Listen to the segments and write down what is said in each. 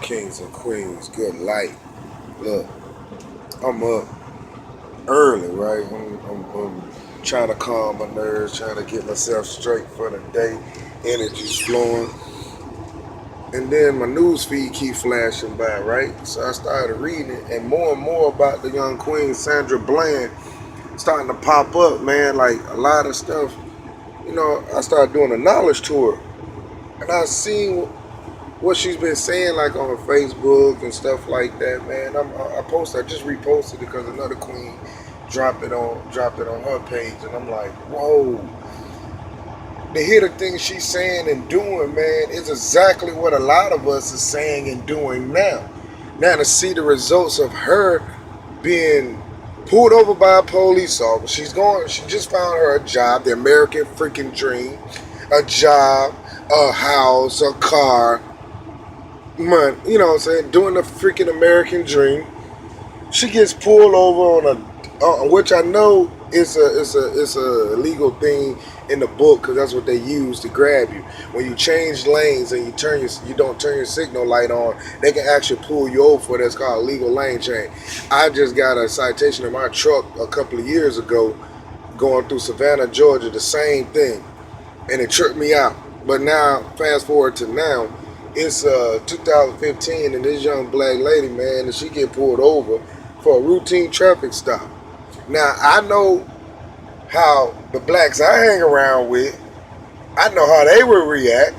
Kings and queens, good light. Look, I'm up early, right? I'm trying to calm my nerves, trying to get myself straight for the day. Energy's flowing. And then my news feed keep flashing by, right? So I started reading it, and more about the young queen, Sandra Bland, starting to pop up, man. Like a lot of stuff. I started doing a knowledge tour, and I seen what she's been saying like on her Facebook and stuff like that, man. I just reposted it because another queen dropped it on her page, and I'm like, whoa. To hear the things she's saying and doing, man, is exactly what a lot of us is saying and doing now. Now to see the results of her being pulled over by a police officer. She just found her a job, the American freaking dream, a job, a house, a car, money, you know what I'm saying, doing the freaking American dream. She gets pulled over on which I know it's a legal thing in the book because that's what they use to grab you. When you change lanes and you don't turn your signal light on, they can actually pull you over for that's called legal lane change. I just got a citation in my truck a couple of years ago going through Savannah, Georgia, the same thing, and it tripped me out. But now, fast forward to now, it's 2015, and this young black lady, man, and she get pulled over for a routine traffic stop. Now I know how the blacks I hang around with, I know how they would react.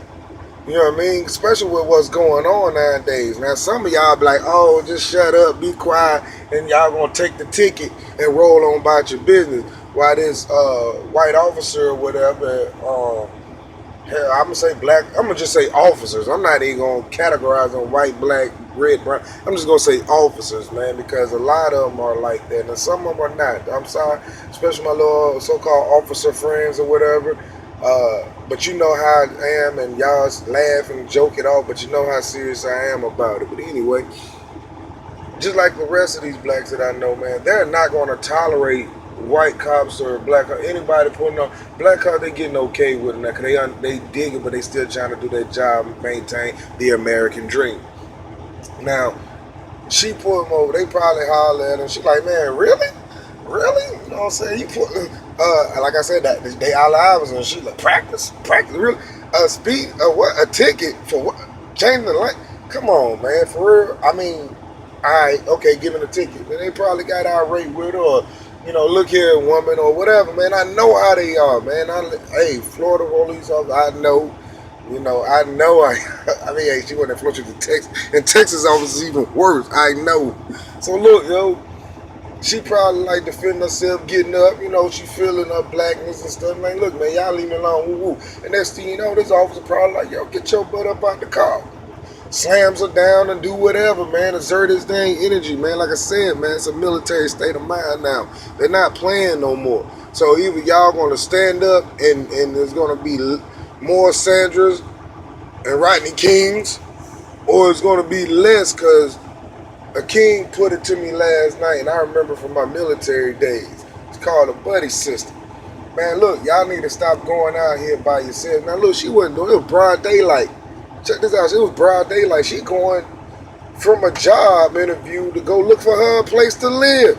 You know what I mean? Especially with what's going on nowadays. Now some of y'all be like, oh, just shut up, be quiet, and y'all gonna take the ticket and roll on about your business. While this white officer or whatever, hell, I'm gonna say black. I'm gonna just say officers. I'm not even gonna categorize on white, black, red, brown. I'm just gonna say officers, man, because a lot of them are like that, and some of them are not. I'm sorry, especially my little so-called officer friends or whatever. But you know how I am, and y'all laugh and joke it off, but you know how serious I am about it. But anyway, just like the rest of these blacks that I know, man, they're not gonna tolerate white cops or black anybody putting on black cops. They getting okay with it now because they dig it, but they still trying to do their job and maintain the American dream. Now she pulled him over. They probably holler at him. She like, man, really, really? You know what I'm saying? You put like I said that they all hours and she like practice, really. Speed, what? A ticket for what? Changing the light? Come on, man, for real. I mean, alright, okay, give him a ticket. And they probably got irate with her or, look here, woman, or whatever, man. I know how they are, man. Hey, Florida police officer, I know. I mean, hey, she went in Florida to Texas. And Texas office is even worse. I know. So look, yo, she probably like defending herself, getting up, she feeling her blackness and stuff. Man, look, man, y'all leave me alone, woo woo. And next thing you know, this officer probably like, yo, get your butt up out the car. Slams her down and do whatever, man. Exert his dang energy, man. Like I said, man, it's a military state of mind now. They're not playing no more. So either y'all gonna stand up and there's gonna be more Sandras and Rodney Kings, or it's gonna be less because a king put it to me last night, and I remember from my military days. It's called a buddy system. Man, look, y'all need to stop going out here by yourself. Now, look, she wasn't doing it. It was broad daylight. Check this out. It was broad daylight. She going from a job interview to go look for her a place to live.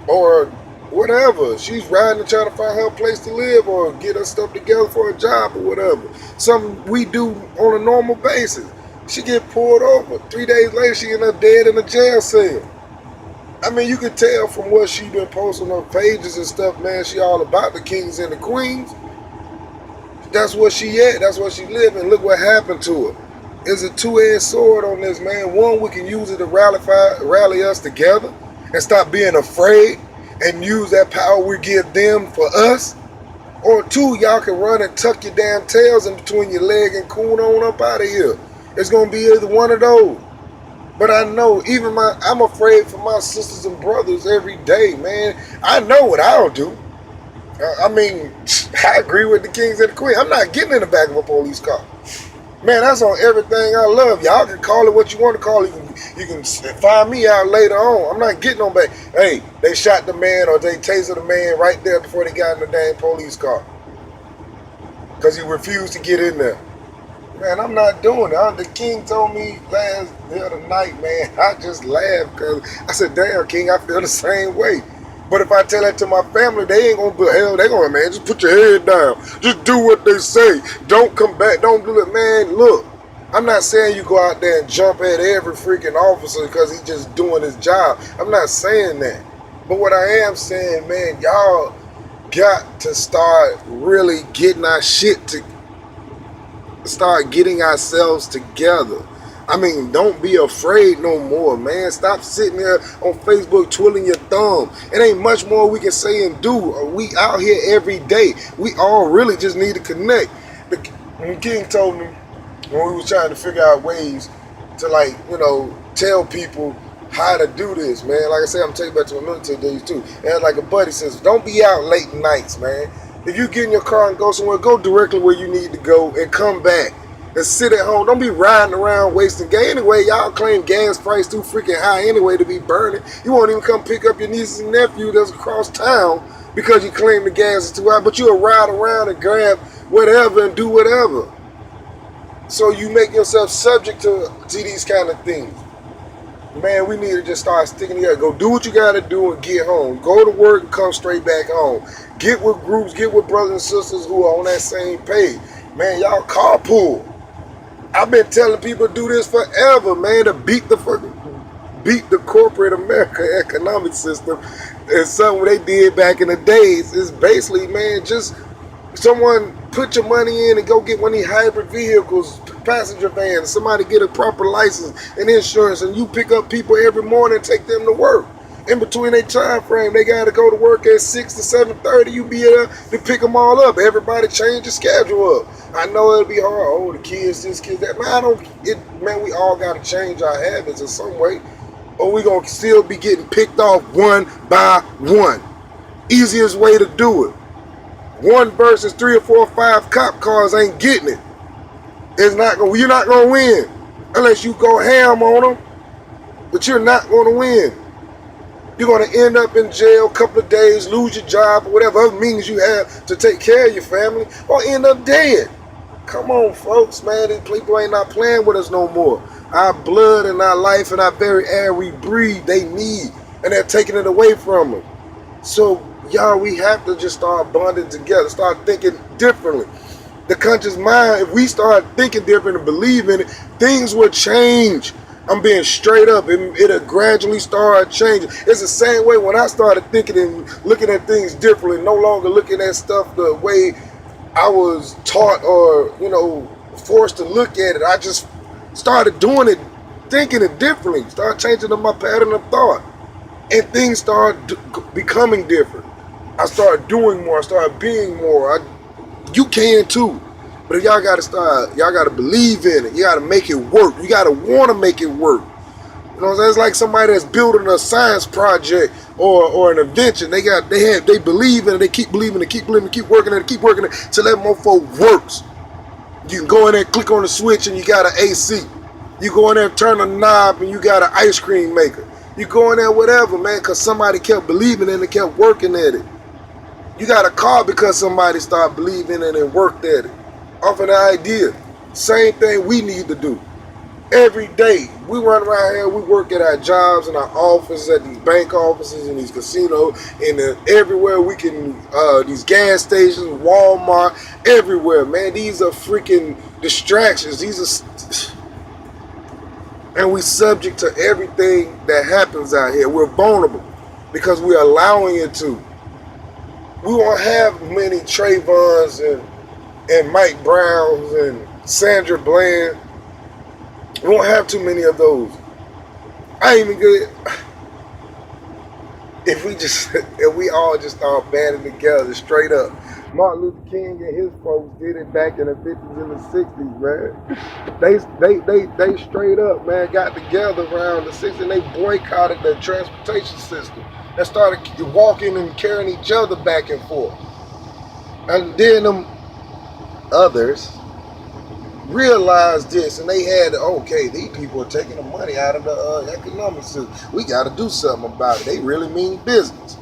Or whatever. She's riding to try to find her a place to live or get her stuff together for a job or whatever. Something we do on a normal basis. She get pulled over. 3 days later, she ended up dead in a jail cell. I mean, you can tell from what she been posting on pages and stuff, man, she all about the kings and the queens. That's what she at. That's what she living. Look what happened to her. It's a two-edged sword on this, man. One, we can use it to rally us together and stop being afraid and use that power we give them for us. Or two, y'all can run and tuck your damn tails in between your leg and coon on up out of here. It's going to be either one of those. But I know, I'm afraid for my sisters and brothers every day, man. I know what I'll do. I mean, I agree with the kings and the queen. I'm not getting in the back of a police car. Man, that's on everything I love. Y'all can call it what you want to call it. You can find me out later on. I'm not getting on back. Hey, they shot the man or they tasered the man right there before they got in the damn police car. Because he refused to get in there. Man, I'm not doing it. The King told me the other night, man, I just laughed because I said, damn, King, I feel the same way. But if I tell that to my family, they ain't gonna be hell. They gonna, man, just put your head down. Just do what they say. Don't come back. Don't do it, man. Look, I'm not saying you go out there and jump at every freaking officer because he's just doing his job. I'm not saying that. But what I am saying, man, y'all got to start really getting our shit to start getting ourselves together. I mean, don't be afraid no more, man. Stop sitting there on Facebook twiddling your thumb. It ain't much more we can say and do. We out here every day. We all really just need to connect. The King told me when we was trying to figure out ways to, like, you know, tell people how to do this, man. Like I said, I'm taking back to my military days too. And like a buddy says, don't be out late nights, man. If you get in your car and go somewhere, go directly where you need to go and come back. And sit at home. Don't be riding around wasting gas. Anyway, y'all claim gas price too freaking high anyway to be burning. You won't even come pick up your nieces and nephew that's across town because you claim the gas is too high. But you'll ride around and grab whatever and do whatever. So you make yourself subject to these kind of things. Man, we need to just start sticking together. Go do what you got to do and get home. Go to work and come straight back home. Get with groups, get with brothers and sisters who are on that same page. Man, y'all carpool. I've been telling people to do this forever, man, to beat the corporate America economic system. And something they did back in the days is basically, man, just someone put your money in and go get one of these hybrid vehicles, passenger vans, somebody get a proper license and insurance, and you pick up people every morning and take them to work. In between their time frame, they got to go to work at 6 to 7:30. You be there to pick them all up. Everybody change the schedule up. I know it'll be hard. Oh, the kids, this, kids, that. Man, we all got to change our habits in some way, or we going to still be getting picked off one by one. Easiest way to do it. One versus 3 or 4 or 5 cop cars ain't getting it. You're not going to win unless you go ham on them, but you're not going to win. You're going to end up in jail a couple of days, lose your job, or whatever other means you have to take care of your family, or end up dead. Come on, folks, man. These people ain't not playing with us no more. Our blood and our life and our very air we breathe, they need, and they're taking it away from us. So, y'all, we have to just start bonding together, start thinking differently. The conscious mind, if we start thinking different and believe in it, things will change. I'm being straight up. It'll gradually start changing. It's the same way when I started thinking and looking at things differently, no longer looking at stuff the way I was taught or, you know, forced to look at it. I just started doing it, thinking it differently, started changing up my pattern of thought. And things started becoming different. I started doing more. I started being more. You can too. But if y'all got to start, y'all got to believe in it. You got to make it work. You got to want to make it work. You know what I'm saying? It's like somebody that's building a science project or an invention. They believe in it. They keep believing it, keep believing it, keep working it, till that mofo works. You can go in there, click on the switch, and you got an AC. You go in there, turn a knob, and you got an ice cream maker. You go in there, whatever, man, because somebody kept believing in it and kept working at it. You got a car because somebody started believing in it and worked at it. Off an idea. Same thing we need to do. Every day, we run around here, we work at our jobs and our offices, at these bank offices and these casinos, and everywhere we can, these gas stations, Walmart, everywhere, man. These are freaking distractions. And we subject to everything that happens out here. We're vulnerable because we're allowing it to. We won't have many Trayvons and Mike Browns and Sandra Bland. We won't have too many of those. I ain't even good. If we all just start banding together straight up. Martin Luther King and his folks did it back in the 50s and the 60s, man. They straight up, man, got together around the 60s and they boycotted the transportation system and started walking and carrying each other back and forth. And then them others realized this, and they had, okay, these people are taking the money out of the economic system. We got to do something about it. They really mean business.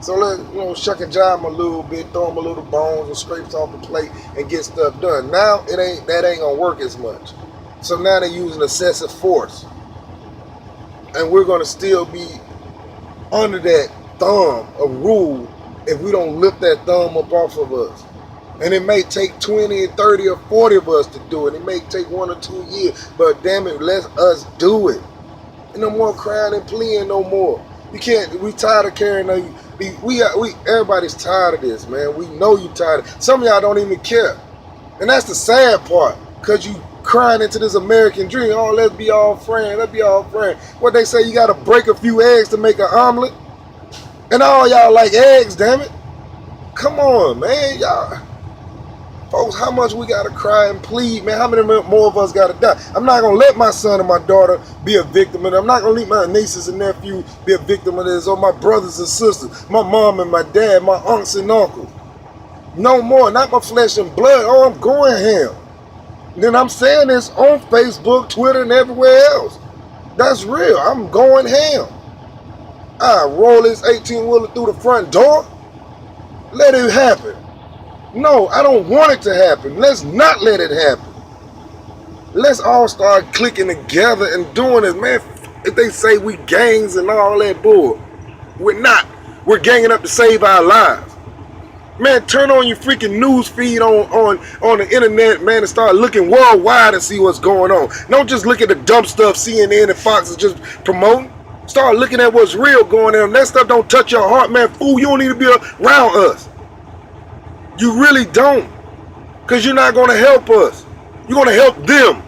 So let's shuck and jive them a little bit, throw them a little bones and scrapes off the plate and get stuff done. Now that ain't gonna work as much. So now they're using excessive force. And we're gonna still be under that thumb of rule if we don't lift that thumb up off of us. And it may take 20 and 30 or 40 of us to do it. It may take 1 or 2 years, but damn it, let us do it. And no more crying and pleading no more. You can't, we tired of carrying everybody's tired of this, man. We know you tired. Some of y'all don't even care. And that's the sad part, because you crying into this American dream. Oh, let's be all friends, let's be all friends. What they say, you got to break a few eggs to make an omelet? And all y'all like eggs, damn it. Come on, man, y'all. Folks, how much we got to cry and plead, man? How many more of us got to die? I'm not going to let my son and my daughter be a victim of it. I'm not going to let my nieces and nephews be a victim of this, or my brothers and sisters, my mom and my dad, my aunts and uncles. No more, not my flesh and blood. Oh, I'm going ham. And then I'm saying this on Facebook, Twitter, and everywhere else. That's real. I'm going ham. I roll this 18-wheeler through the front door. Let it happen. No, I don't want it to happen. Let's not let it happen. Let's all start clicking together and doing this, man. If they say we gangs and all that bull, we're not. We're ganging up to save our lives. Man, turn on your freaking news feed on the internet, man, and start looking worldwide and see what's going on. Don't just look at the dumb stuff CNN and Fox is just promoting. Start looking at what's real going on. That stuff don't touch your heart, man. Fool, you don't need to be around us. You really don't. Because you're not going to help us. You're going to help them.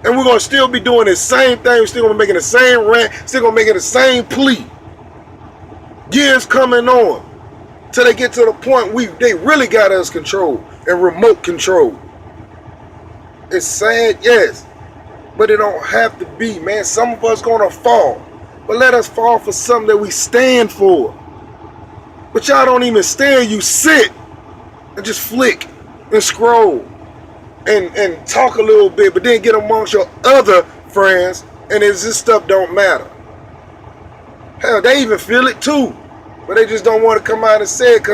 And we're going to still be doing the same thing. We're still going to be making the same rant. Still going to be making the same plea. Years coming on. Till they get to the point they really got us controlled. And remote control. It's sad, yes. But it don't have to be, man. Some of us going to fall. But let us fall for something that we stand for. But y'all don't even stand, you sit and just flick and scroll and talk a little bit, but then get amongst your other friends and this stuff don't matter. Hell, they even feel it too, but they just don't want to come out and say it.